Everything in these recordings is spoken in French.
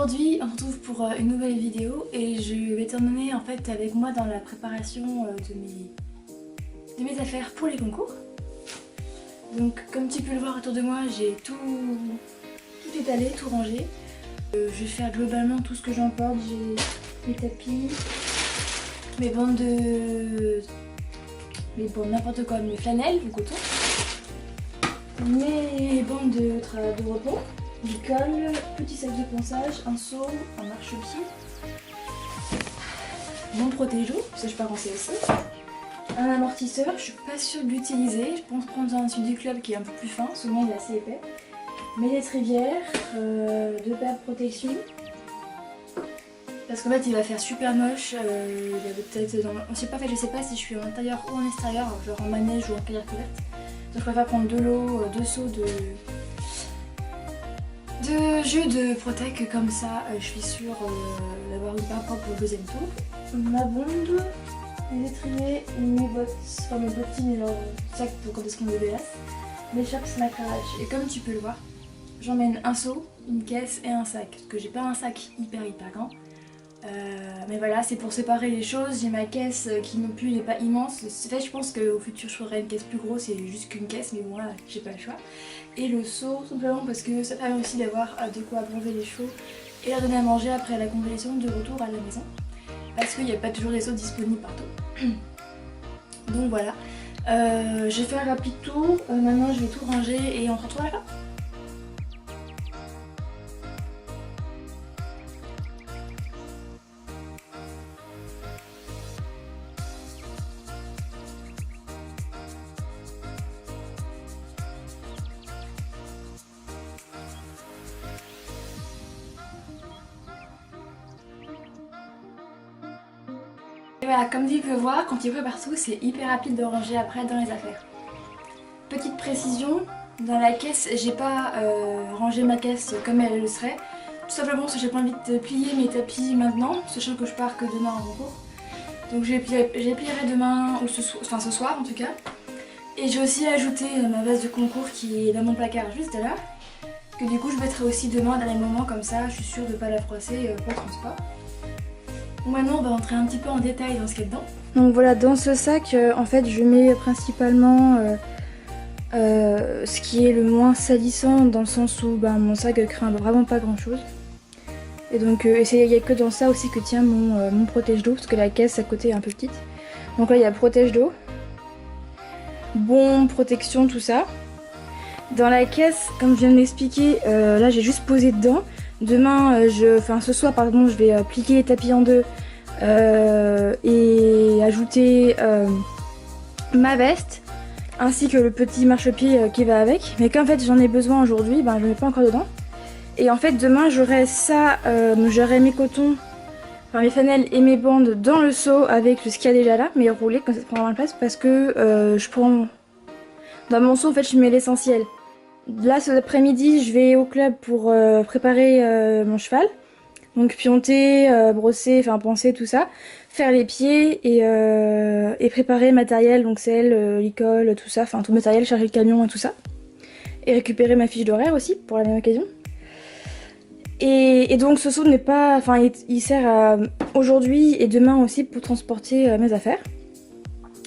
Aujourd'hui on se retrouve pour une nouvelle vidéo et je vais t'emmener en fait avec moi dans la préparation de mes affaires pour les concours. Donc comme tu peux le voir autour de moi, j'ai tout étalé, tout rangé. Je vais faire globalement tout ce que j'emporte. J'ai mes tapis, mes bandes n'importe quoi, mes flanelles ou coton, mes bandes de repos, du colle, petit sac de ponçage, un seau, un marchepied, mon protège-eau, parce que je pars en CSC, un amortisseur, je suis pas sûre de l'utiliser, je pense prendre un du club qui est un peu plus fin, souvent il est assez épais, mes lettres rivières, 2 paires de protection, parce qu'en fait il va faire super moche, j'avais peut-être dans... je sais pas si je suis en intérieur ou en extérieur, genre en manège ou en carrière couverte, donc je préfère prendre de l'eau, 2 seaux de jus de Protec, comme ça je suis sûre d'avoir une paire propre pour le deuxième tour. Ma bonde, mes étriers, mes bottes, enfin mes bottines et leur sac pour quand est-ce qu'on me délasse, mes chaps, ma cravache. Et comme tu peux le voir, j'emmène un seau, une caisse et un sac, parce que j'ai pas un sac hyper grand. Mais voilà, c'est pour séparer les choses. J'ai ma caisse qui non plus n'est pas immense. C'est fait, je pense qu'au futur je ferai une caisse plus grosse, c'est juste qu'une caisse, mais bon là j'ai pas le choix. Et le seau simplement parce que ça permet aussi d'avoir de quoi bronzer les chevaux et leur donner à manger après la convalescence de retour à la maison. Parce qu'il n'y a pas toujours des seaux disponibles partout. Donc voilà, j'ai fait un rapide tour, maintenant je vais tout ranger et on se retrouve à la fin. Et voilà, comme tu peux voir, quand tu prépares tout, c'est hyper rapide de ranger après dans les affaires. Petite précision, dans la caisse, j'ai pas rangé ma caisse comme elle le serait. Tout simplement parce que j'ai pas envie de plier mes tapis maintenant, sachant que je pars que demain en concours. Donc je les plierai demain, ou ce soir en tout cas. Et j'ai aussi ajouté ma veste de concours qui est dans mon placard juste là. Que du coup je mettrai aussi demain dans les moments comme ça, je suis sûre de ne pas la froisser pour le transport. Maintenant on va rentrer un petit peu en détail dans ce qu'il y a dedans. Donc voilà, dans ce sac en fait je mets principalement ce qui est le moins salissant, dans le sens où mon sac craint vraiment pas grand chose. Et donc il n'y a que dans ça aussi que tient mon protège d'eau, parce que la caisse à côté est un peu petite. Donc là il y a protège d'eau, bombe, protection, tout ça. Dans la caisse, comme je viens de l'expliquer, là j'ai juste posé dedans. Demain, ce soir pardon, je vais plier les tapis en deux et ajouter ma veste ainsi que le petit marchepied qui va avec. Mais qu'en fait j'en ai besoin aujourd'hui, je ne mets pas encore dedans. Et en fait demain j'aurai ça, j'aurai mes cotons, mes flanelles et mes bandes dans le seau avec ce qu'il y a déjà là, mais roulé comme ça prend vraiment de place parce que je prends dans mon seau en fait je mets l'essentiel. Là cet après-midi je vais au club pour préparer mon cheval, donc pionter, brosser, poncer tout ça, faire les pieds et préparer le matériel, donc selle, licol, tout ça, tout le matériel, charger le camion et tout ça, et récupérer ma fiche d'horaire aussi pour la même occasion. Et donc ce seau n'est pas, il sert à aujourd'hui et demain aussi pour transporter mes affaires.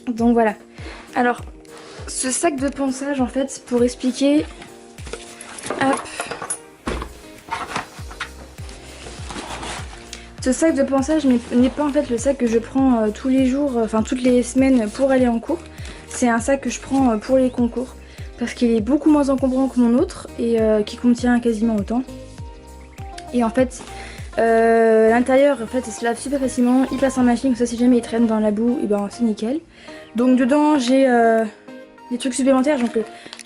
Donc voilà. Alors ce sac de ponçage en fait, pour expliquer, hop. Ce sac de ponçage n'est pas en fait le sac que je prends tous les jours, toutes les semaines pour aller en cours. C'est un sac que je prends pour les concours parce qu'il est beaucoup moins encombrant que mon autre et qui contient quasiment autant. Et en fait l'intérieur en fait il se lave super facilement, il passe en machine, comme ça si jamais il traîne dans la boue, et c'est nickel. Donc dedans j'ai des trucs supplémentaires, donc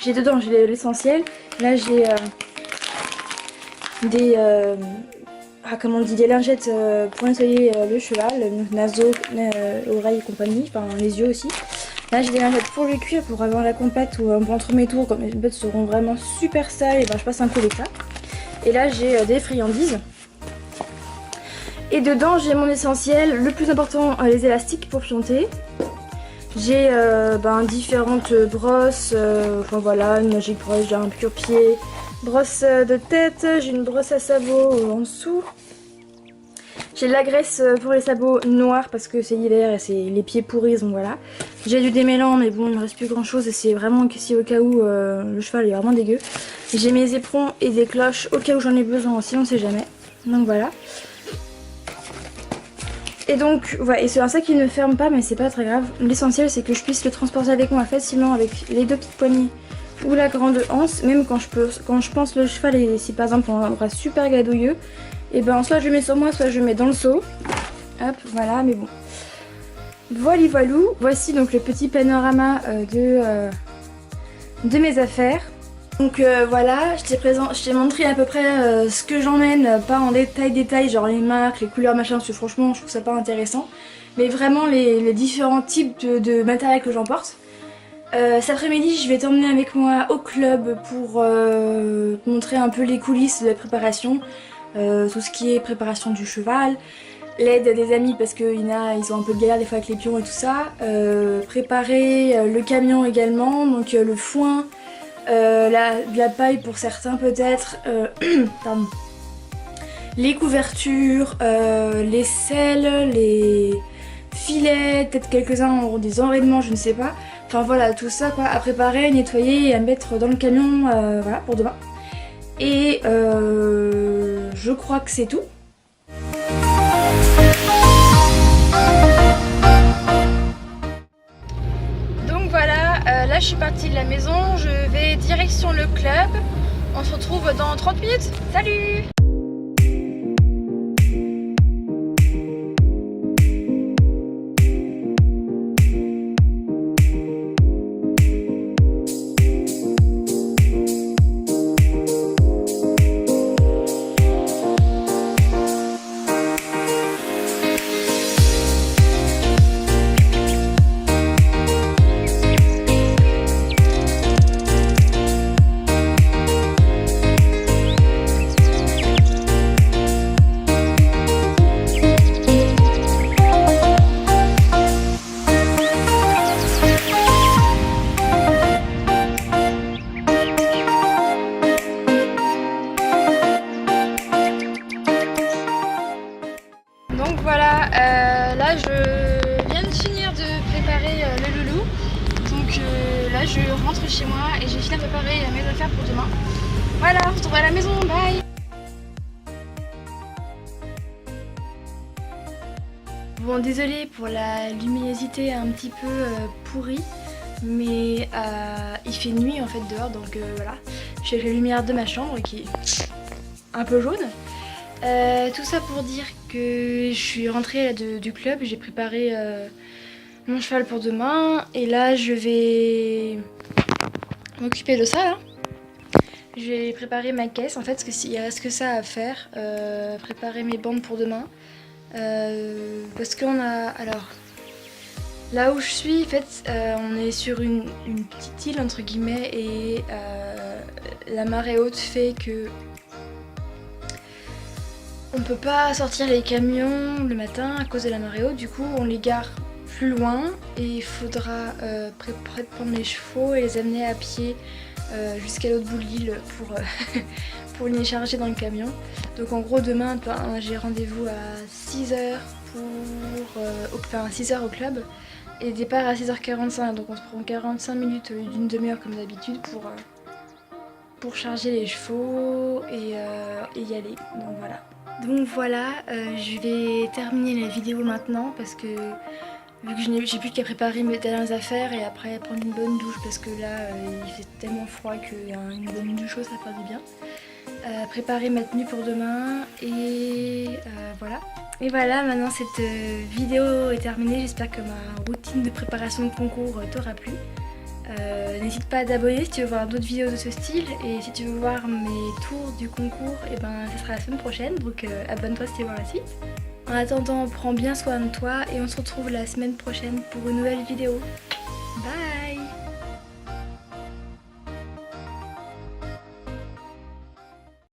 j'ai l'essentiel. Là j'ai des des lingettes pour nettoyer le cheval, naseau, oreilles et compagnie, les yeux aussi. Là j'ai des lingettes pour le cuir, pour avoir la compacte ou entre mes tours, quand mes bottes seront vraiment super sales, et je passe un coup avec ça. Et là j'ai des friandises. Et dedans j'ai mon essentiel, le plus important, les élastiques pour pionter. J'ai différentes brosses, voilà, une Magic Brush, j'ai un pure-pied, Brosse de tête, j'ai une brosse à sabots en dessous. J'ai de la graisse pour les sabots noirs parce que c'est l'hiver et c'est les pieds pourris, donc voilà. J'ai du démêlant, mais bon, il me reste plus grand chose et c'est vraiment que si au cas où le cheval est vraiment dégueu. J'ai mes éperons et des cloches au cas où j'en ai besoin aussi, on sait jamais. Donc voilà. Et donc, voilà, et c'est un sac qui ne ferme pas, mais c'est pas très grave. L'essentiel, c'est que je puisse le transporter avec moi facilement avec les 2 petites poignées ou la grande anse, même quand je pense le cheval et si par exemple on aura super gadouilleux, et ben soit je mets sur moi, soit je mets dans le seau. Hop, voilà, mais bon. Voilà, voilou. Voici donc le petit panorama de mes affaires. Donc voilà, je t'ai montré à peu près ce que j'emmène, pas en détail, genre les marques, les couleurs, machin, parce que franchement je trouve ça pas intéressant. Mais vraiment les différents types de matériel que j'emporte. Cet après-midi, je vais t'emmener avec moi au club pour montrer un peu les coulisses de la préparation. Tout ce qui est préparation du cheval, l'aide des amis parce qu'ils ont un peu de galère des fois avec les pions et tout ça. Préparer le camion également, donc le foin, de la paille pour certains peut-être, pardon. Les couvertures, les selles, les filets, peut-être quelques-uns auront des enraînements, je ne sais pas. Enfin voilà, tout ça quoi, à préparer, nettoyer et à mettre dans le camion voilà, pour demain. Et je crois que c'est tout. Donc voilà, là je suis partie de la maison, je vais direction le club. On se retrouve dans 30 minutes. Salut! Donc voilà, là je viens de finir de préparer le loulou. Donc là je rentre chez moi et j'ai fini de préparer mes affaires pour demain. Voilà, on se retrouve à la maison, bye! Bon, désolée pour la luminosité un petit peu pourrie, mais il fait nuit en fait dehors, donc voilà. J'ai la lumière de ma chambre qui est un peu jaune. Tout ça pour dire que je suis rentrée là, du club, j'ai préparé mon cheval pour demain et là je vais m'occuper de ça là. Je vais préparer ma caisse en fait parce qu'il reste que ça à faire, préparer mes bandes pour demain. Parce qu'on a, alors là où je suis en fait on est sur une petite île entre guillemets et la marée haute fait que on peut pas sortir les camions le matin à cause de la marée haute, du coup on les gare plus loin et il faudra prendre les chevaux et les amener à pied jusqu'à l'autre bout de l'île pour les charger dans le camion. Donc en gros demain j'ai rendez-vous à 6h enfin 6h au club et départ à 6h45, donc on se prend 45 minutes d'une demi-heure comme d'habitude pour charger les chevaux et y aller. Donc voilà. Donc voilà, je vais terminer la vidéo maintenant parce que vu que j'ai plus qu'à préparer mes dernières affaires et après prendre une bonne douche parce que là il fait tellement froid qu'une bonne douche chaude ça fait du bien. Préparer ma tenue pour demain et voilà. Et voilà, maintenant cette vidéo est terminée, j'espère que ma routine de préparation de concours t'aura plu. N'hésite pas à t'abonner si tu veux voir d'autres vidéos de ce style et si tu veux voir mes tours du concours, et ben ça sera la semaine prochaine, donc abonne-toi si tu veux voir la suite. En attendant, prends bien soin de toi et on se retrouve la semaine prochaine pour une nouvelle vidéo. Bye!